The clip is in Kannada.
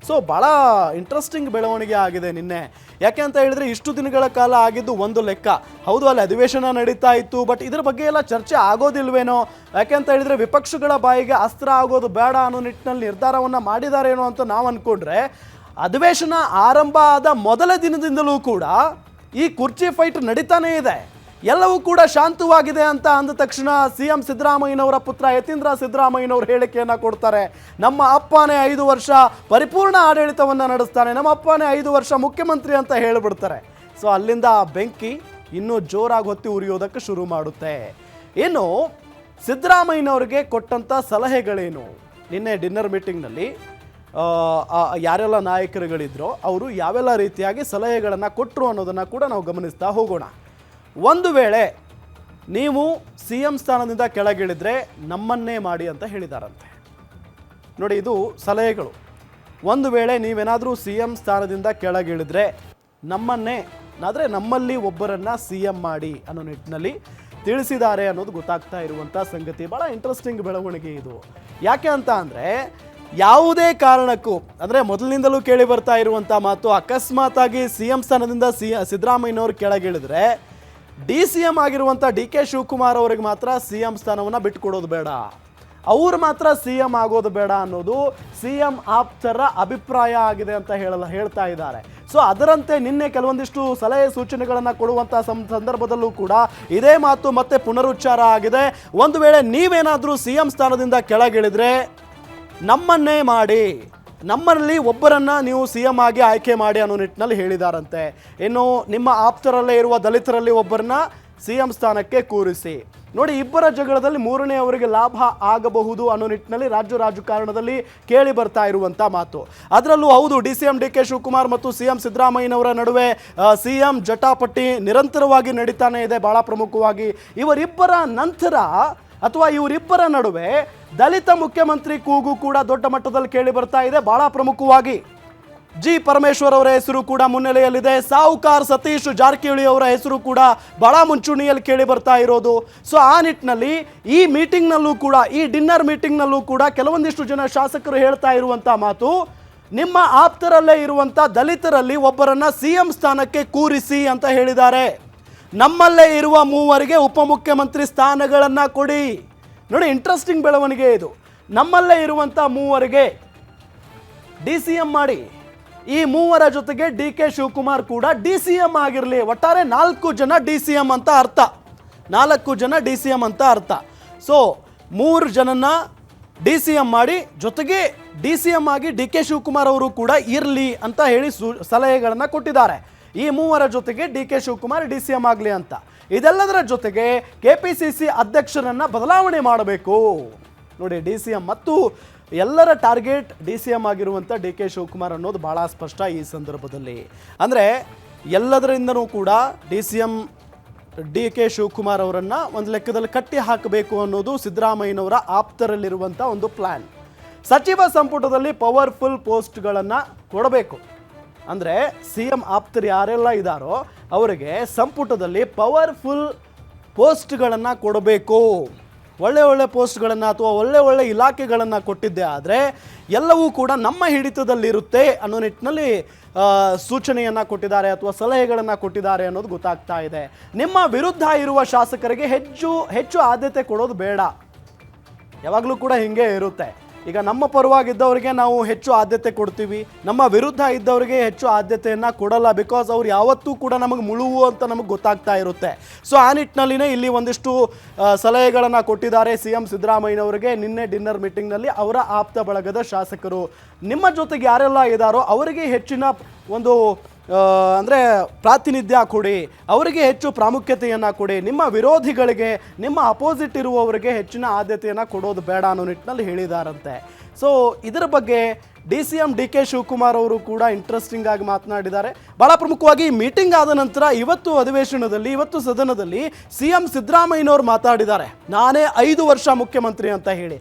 ಸೊ ಭಾಳ ಇಂಟ್ರೆಸ್ಟಿಂಗ್ ಬೆಳವಣಿಗೆ ಆಗಿದೆ ನಿನ್ನೆ. ಯಾಕೆ ಅಂತ ಹೇಳಿದ್ರೆ ಇಷ್ಟು ದಿನಗಳ ಕಾಲ ಆಗಿದ್ದು ಒಂದು ಲೆಕ್ಕ. ಹೌದು, ಅಲ್ಲಿ ಅಧಿವೇಶನ ನಡೀತಾ ಇತ್ತು, ಬಟ್ ಇದ್ರ ಬಗ್ಗೆ ಎಲ್ಲ ಚರ್ಚೆ ಆಗೋದಿಲ್ವೇನೋ. ಯಾಕೆ ಅಂತ ಹೇಳಿದ್ರೆ ವಿಪಕ್ಷಗಳ ಬಾಯಿಗೆ ಅಸ್ತ್ರ ಆಗೋದು ಬೇಡ ಅನ್ನೋ ನಿಟ್ಟಿನಲ್ಲಿ ನಿರ್ಧಾರವನ್ನು ಮಾಡಿದಾರೇನೋ ಅಂತ ನಾವು ಅಂದ್ಕೊಂಡ್ರೆ, ಅಧಿವೇಶನ ಆರಂಭ ಆದ ಮೊದಲ ದಿನದಿಂದಲೂ ಕೂಡ ಈ ಕುರ್ಚಿ ಫೈಟ್ ನಡೀತಾನೇ ಇದೆ. ಎಲ್ಲವೂ ಕೂಡ ಶಾಂತವಾಗಿದೆ ಅಂತ ಅಂದ ತಕ್ಷಣ CM ಸಿದ್ದರಾಮಯ್ಯನವರ ಪುತ್ರ ಯತೀಂದ್ರ ಸಿದ್ದರಾಮಯ್ಯನವರು ಹೇಳಿಕೆಯನ್ನು ಕೊಡ್ತಾರೆ. ನಮ್ಮ ಅಪ್ಪನೇ 5 ವರ್ಷ ಪರಿಪೂರ್ಣ ಆಡಳಿತವನ್ನು ನಡೆಸ್ತಾನೆ, ನಮ್ಮ ಅಪ್ಪನೇ 5 ವರ್ಷ ಮುಖ್ಯಮಂತ್ರಿ ಅಂತ ಹೇಳಿಬಿಡ್ತಾರೆ. ಸೊ ಅಲ್ಲಿಂದ ಆ ಬೆಂಕಿ ಇನ್ನೂ ಜೋರಾಗಿ ಹೊತ್ತಿ ಉರಿಯೋದಕ್ಕೆ ಶುರು ಮಾಡುತ್ತೆ. ಇನ್ನು ಸಿದ್ದರಾಮಯ್ಯನವರಿಗೆ ಕೊಟ್ಟಂಥ ಸಲಹೆಗಳೇನು? ನಿನ್ನೆ ಡಿನ್ನರ್ ಮೀಟಿಂಗ್ನಲ್ಲಿ ಯಾರೆಲ್ಲ ನಾಯಕರುಗಳಿದ್ರೋ ಅವರು ಯಾವೆಲ್ಲ ರೀತಿಯಾಗಿ ಸಲಹೆಗಳನ್ನು ಕೊಟ್ಟರು ಅನ್ನೋದನ್ನು ಕೂಡ ನಾವು ಗಮನಿಸ್ತಾ ಹೋಗೋಣ. ಒಂದು ವೇಳೆ ನೀವು CM ಸ್ಥಾನದಿಂದ ಕೆಳಗಿಳಿದ್ರೆ ನಮ್ಮನ್ನೇ ಮಾಡಿ ಅಂತ ಹೇಳಿದಾರಂತೆ. ನೋಡಿ, ಇದು ಸಲಹೆಗಳು. ಒಂದು ವೇಳೆ ನೀವೇನಾದರೂ CM ಸ್ಥಾನದಿಂದ ಕೆಳಗಿಳಿದ್ರೆ ನಮ್ಮನ್ನೇ, ಆದರೆ ನಮ್ಮಲ್ಲಿ ಒಬ್ಬರನ್ನು CM ಮಾಡಿ ಅನ್ನೋ ನಿಟ್ಟಿನಲ್ಲಿ ತಿಳಿಸಿದ್ದಾರೆ ಅನ್ನೋದು ಗೊತ್ತಾಗ್ತಾ ಇರುವಂಥ ಸಂಗತಿ. ಭಾಳ ಇಂಟ್ರೆಸ್ಟಿಂಗ್ ಬೆಳವಣಿಗೆ ಇದು. ಯಾಕೆ ಅಂತ ಅಂದರೆ, ಯಾವುದೇ ಕಾರಣಕ್ಕೂ ಅಂದರೆ ಮೊದಲಿನಿಂದಲೂ ಕೇಳಿ ಬರ್ತಾ ಇರುವಂಥ ಮಾತು, ಅಕಸ್ಮಾತಾಗಿ CM ಸ್ಥಾನದಿಂದ ಸಿದ್ದರಾಮಯ್ಯನವರು ಕೆಳಗಿಳಿದ್ರೆ DCM ಆಗಿರುವಂಥ DK ಶಿವಕುಮಾರ್ ಅವರಿಗೆ ಮಾತ್ರ CM ಸ್ಥಾನವನ್ನು ಬಿಟ್ಟುಕೊಡೋದು ಬೇಡ, ಅವ್ರು ಮಾತ್ರ CM ಆಗೋದು ಬೇಡ ಅನ್ನೋದು CM ಆಪ್ತರ ಅಭಿಪ್ರಾಯ ಆಗಿದೆ ಅಂತ ಹೇಳ್ತಾ ಇದ್ದಾರೆ. ಸೊ ಅದರಂತೆ ನಿನ್ನೆ ಕೆಲವೊಂದಿಷ್ಟು ಸಲಹೆ ಸೂಚನೆಗಳನ್ನು ಕೊಡುವಂಥ ಸಂದರ್ಭದಲ್ಲೂ ಕೂಡ ಇದೇ ಮಾತು ಮತ್ತೆ ಪುನರುಚ್ಚಾರ ಆಗಿದೆ. ಒಂದು ವೇಳೆ ನೀವೇನಾದರೂ CM ಸ್ಥಾನದಿಂದ ಕೆಳಗಿಳಿದ್ರೆ ನಮ್ಮನ್ನೇ ಮಾಡಿ, ನಮ್ಮಲ್ಲಿ ಒಬ್ಬರನ್ನು ನೀವು CM ಆಗಿ ಆಯ್ಕೆ ಮಾಡಿ ಅನ್ನೋ ನಿಟ್ಟಿನಲ್ಲಿ ಹೇಳಿದಾರಂತೆ. ಇನ್ನು ನಿಮ್ಮ ಆಪ್ತರಲ್ಲೇ ಇರುವ ದಲಿತರಲ್ಲಿ ಒಬ್ಬರನ್ನ CM ಸ್ಥಾನಕ್ಕೆ ಕೂರಿಸಿ. ನೋಡಿ, ಇಬ್ಬರ ಜಗಳದಲ್ಲಿ ಮೂರನೇ ಅವರಿಗೆ ಲಾಭ ಆಗಬಹುದು ಅನ್ನೋ ನಿಟ್ಟಿನಲ್ಲಿ ರಾಜ್ಯ ರಾಜಕಾರಣದಲ್ಲಿ ಕೇಳಿ ಬರ್ತಾ ಇರುವಂಥ ಮಾತು. ಅದರಲ್ಲೂ ಹೌದು, DCM DK ಶಿವಕುಮಾರ್ ಮತ್ತು CM ಸಿದ್ದರಾಮಯ್ಯನವರ ನಡುವೆ CM ಜಟಾಪಟಿ ನಿರಂತರವಾಗಿ ನಡೀತಾನೆ ಇದೆ. ಭಾಳ ಪ್ರಮುಖವಾಗಿ ಇವರಿಬ್ಬರ ನಂತರ ಅಥವಾ ಇವರಿಬ್ಬರ ನಡುವೆ ದಲಿತ ಮುಖ್ಯಮಂತ್ರಿ ಕೂಗು ಕೂಡ ದೊಡ್ಡ ಮಟ್ಟದಲ್ಲಿ ಕೇಳಿ ಬರ್ತಾ ಇದೆ. ಬಹಳ ಪ್ರಮುಖವಾಗಿ G ಪರಮೇಶ್ವರ್ ಅವರ ಹೆಸರು ಕೂಡ ಮುನ್ನೆಲೆಯಲ್ಲಿದೆ. ಸಾಹುಕಾರ್ ಸತೀಶ್ ಜಾರಕಿಹೊಳಿ ಅವರ ಹೆಸರು ಕೂಡ ಬಹಳ ಮುಂಚೂಣಿಯಲ್ಲಿ ಕೇಳಿ ಬರ್ತಾ ಇರೋದು. ಸೊ ಆ ನಿಟ್ಟಿನಲ್ಲಿ ಈ ಮೀಟಿಂಗ್ನಲ್ಲೂ ಕೂಡ, ಈ ಡಿನ್ನರ್ ಮೀಟಿಂಗ್ನಲ್ಲೂ ಕೂಡ ಕೆಲವೊಂದಿಷ್ಟು ಜನ ಶಾಸಕರು ಹೇಳ್ತಾ ಇರುವಂಥ ಮಾತು, ನಿಮ್ಮ ಆಪ್ತರಲ್ಲೇ ಇರುವಂಥ ದಲಿತರಲ್ಲಿ ಒಬ್ಬರನ್ನ CM ಸ್ಥಾನಕ್ಕೆ ಕೂರಿಸಿ ಅಂತ ಹೇಳಿದ್ದಾರೆ. ನಮ್ಮಲ್ಲೇ ಇರುವ ಮೂವರಿಗೆ ಉಪಮುಖ್ಯಮಂತ್ರಿ ಸ್ಥಾನಗಳನ್ನು ಕೊಡಿ. ನೋಡಿ, ಇಂಟ್ರೆಸ್ಟಿಂಗ್ ಬೆಳವಣಿಗೆ ಇದು. ನಮ್ಮಲ್ಲೇ ಇರುವಂಥ ಮೂವರಿಗೆ DCM ಮಾಡಿ, ಈ ಮೂವರ ಜೊತೆಗೆ DK ಶಿವಕುಮಾರ್ ಕೂಡ DCM ಆಗಿರಲಿ. ಒಟ್ಟಾರೆ 4 ಜನ DCM ಅಂತ ಅರ್ಥ, 4 ಜನ DCM ಅಂತ ಅರ್ಥ. ಸೊ 3 ಜನನ DCM ಮಾಡಿ, ಜೊತೆಗೆ DCM ಆಗಿ DK ಶಿವಕುಮಾರ್ ಅವರು ಕೂಡ ಇರಲಿ ಅಂತ ಹೇಳಿ ಸಲಹೆಗಳನ್ನು ಕೊಟ್ಟಿದ್ದಾರೆ. ಈ ಮೂವರ ಜೊತೆಗೆ DK ಶಿವಕುಮಾರ್ DCM ಆಗಲಿ ಅಂತ. ಇದೆಲ್ಲದರ ಜೊತೆಗೆ KPCC ಅಧ್ಯಕ್ಷರನ್ನ ಬದಲಾವಣೆ ಮಾಡಬೇಕು. ನೋಡಿ, DCM ಮತ್ತು ಎಲ್ಲರ ಟಾರ್ಗೆಟ್ DCM ಆಗಿರುವಂಥ DK ಶಿವಕುಮಾರ್ ಅನ್ನೋದು ಭಾಳ ಸ್ಪಷ್ಟ ಈ ಸಂದರ್ಭದಲ್ಲಿ. ಅಂದರೆ ಎಲ್ಲದರಿಂದನೂ ಕೂಡ DCM DK ಶಿವಕುಮಾರ್ ಅವರನ್ನು ಒಂದು ಲೆಕ್ಕದಲ್ಲಿ ಕಟ್ಟಿ ಹಾಕಬೇಕು ಅನ್ನೋದು ಸಿದ್ದರಾಮಯ್ಯನವರ ಆಪ್ತರಲ್ಲಿರುವಂಥ ಒಂದು ಪ್ಲ್ಯಾನ್. ಸಚಿವ ಸಂಪುಟದಲ್ಲಿ ಪವರ್ಫುಲ್ ಪೋಸ್ಟ್ಗಳನ್ನು ಕೊಡಬೇಕು. ಅಂದರೆ CM ಆಪ್ತರು ಯಾರೆಲ್ಲ ಇದ್ದಾರೋ ಅವರಿಗೆ ಸಂಪುಟದಲ್ಲಿ ಪವರ್ಫುಲ್ ಪೋಸ್ಟ್ಗಳನ್ನು ಕೊಡಬೇಕು. ಒಳ್ಳೆ ಪೋಸ್ಟ್ಗಳನ್ನು ಅಥವಾ ಒಳ್ಳೆ ಇಲಾಖೆಗಳನ್ನು ಕೊಟ್ಟಿದ್ದೆ ಆದರೆ ಎಲ್ಲವೂ ಕೂಡ ನಮ್ಮ ಹಿಡಿತದಲ್ಲಿರುತ್ತೆ ಅನ್ನೋ ನಿಟ್ಟಿನಲ್ಲಿ ಸೂಚನೆಯನ್ನು ಕೊಟ್ಟಿದ್ದಾರೆ ಅಥವಾ ಸಲಹೆಗಳನ್ನು ಕೊಟ್ಟಿದ್ದಾರೆ ಅನ್ನೋದು ಗೊತ್ತಾಗ್ತಾ ಇದೆ. ನಿಮ್ಮ ವಿರುದ್ಧ ಇರುವ ಶಾಸಕರಿಗೆ ಹೆಚ್ಚು ಆದ್ಯತೆ ಕೊಡೋದು ಬೇಡ. ಯಾವಾಗಲೂ ಕೂಡ ಹಿಂಗೆ ಇರುತ್ತೆ. ಈಗ ನಮ್ಮ ಪರವಾಗಿದ್ದವರಿಗೆ ನಾವು ಹೆಚ್ಚು ಆದ್ಯತೆ ಕೊಡ್ತೀವಿ, ನಮ್ಮ ವಿರುದ್ಧ ಇದ್ದವರಿಗೆ ಹೆಚ್ಚು ಆದ್ಯತೆಯನ್ನು ಕೊಡಲ್ಲ. ಬಿಕಾಸ್ ಅವ್ರು ಯಾವತ್ತೂ ಕೂಡ ನಮಗೆ ಮುಳುವು ಅಂತ ನಮಗೆ ಗೊತ್ತಾಗ್ತಾ ಇರುತ್ತೆ. ಸೊ ಆ ನಿಟ್ಟಿನಲ್ಲಿನೇ ಇಲ್ಲಿ ಒಂದಿಷ್ಟು ಸಲಹೆಗಳನ್ನು ಕೊಟ್ಟಿದ್ದಾರೆ CM ಸಿದ್ದರಾಮಯ್ಯನವರಿಗೆ ನಿನ್ನೆ ಡಿನ್ನರ್ ಮೀಟಿಂಗ್ನಲ್ಲಿ ಅವರ ಆಪ್ತ ಬಳಗದ ಶಾಸಕರು. ನಿಮ್ಮ ಜೊತೆಗೆ ಯಾರೆಲ್ಲ ಇದ್ದಾರೋ ಅವರಿಗೆ ಹೆಚ್ಚಿನ ಒಂದು ಅಂದರೆ ಪ್ರಾತಿನಿಧ್ಯ ಕೊಡಿ, ಅವರಿಗೆ ಹೆಚ್ಚು ಪ್ರಾಮುಖ್ಯತೆಯನ್ನು ಕೊಡಿ, ನಿಮ್ಮ ವಿರೋಧಿಗಳಿಗೆ, ನಿಮ್ಮ ಅಪೋಸಿಟ್ ಇರುವವರಿಗೆ ಹೆಚ್ಚಿನ ಆದ್ಯತೆಯನ್ನು ಕೊಡೋದು ಬೇಡ ಅನ್ನೋ ನಿಟ್ಟಿನಲ್ಲಿ ಹೇಳಿದಾರಂತೆ. ಸೊ ಇದರ ಬಗ್ಗೆ DCM DK ಶಿವಕುಮಾರ್ ಅವರು ಕೂಡ ಇಂಟ್ರೆಸ್ಟಿಂಗ್ ಆಗಿ ಮಾತನಾಡಿದ್ದಾರೆ. ಭಾಳ ಪ್ರಮುಖವಾಗಿ ಮೀಟಿಂಗ್ ಆದ ನಂತರ ಇವತ್ತು ಸದನದಲ್ಲಿ CM ಸಿದ್ದರಾಮಯ್ಯನವರು ಮಾತಾಡಿದ್ದಾರೆ, ನಾನೇ 5 ವರ್ಷ ಮುಖ್ಯಮಂತ್ರಿ ಅಂತ ಹೇಳಿ.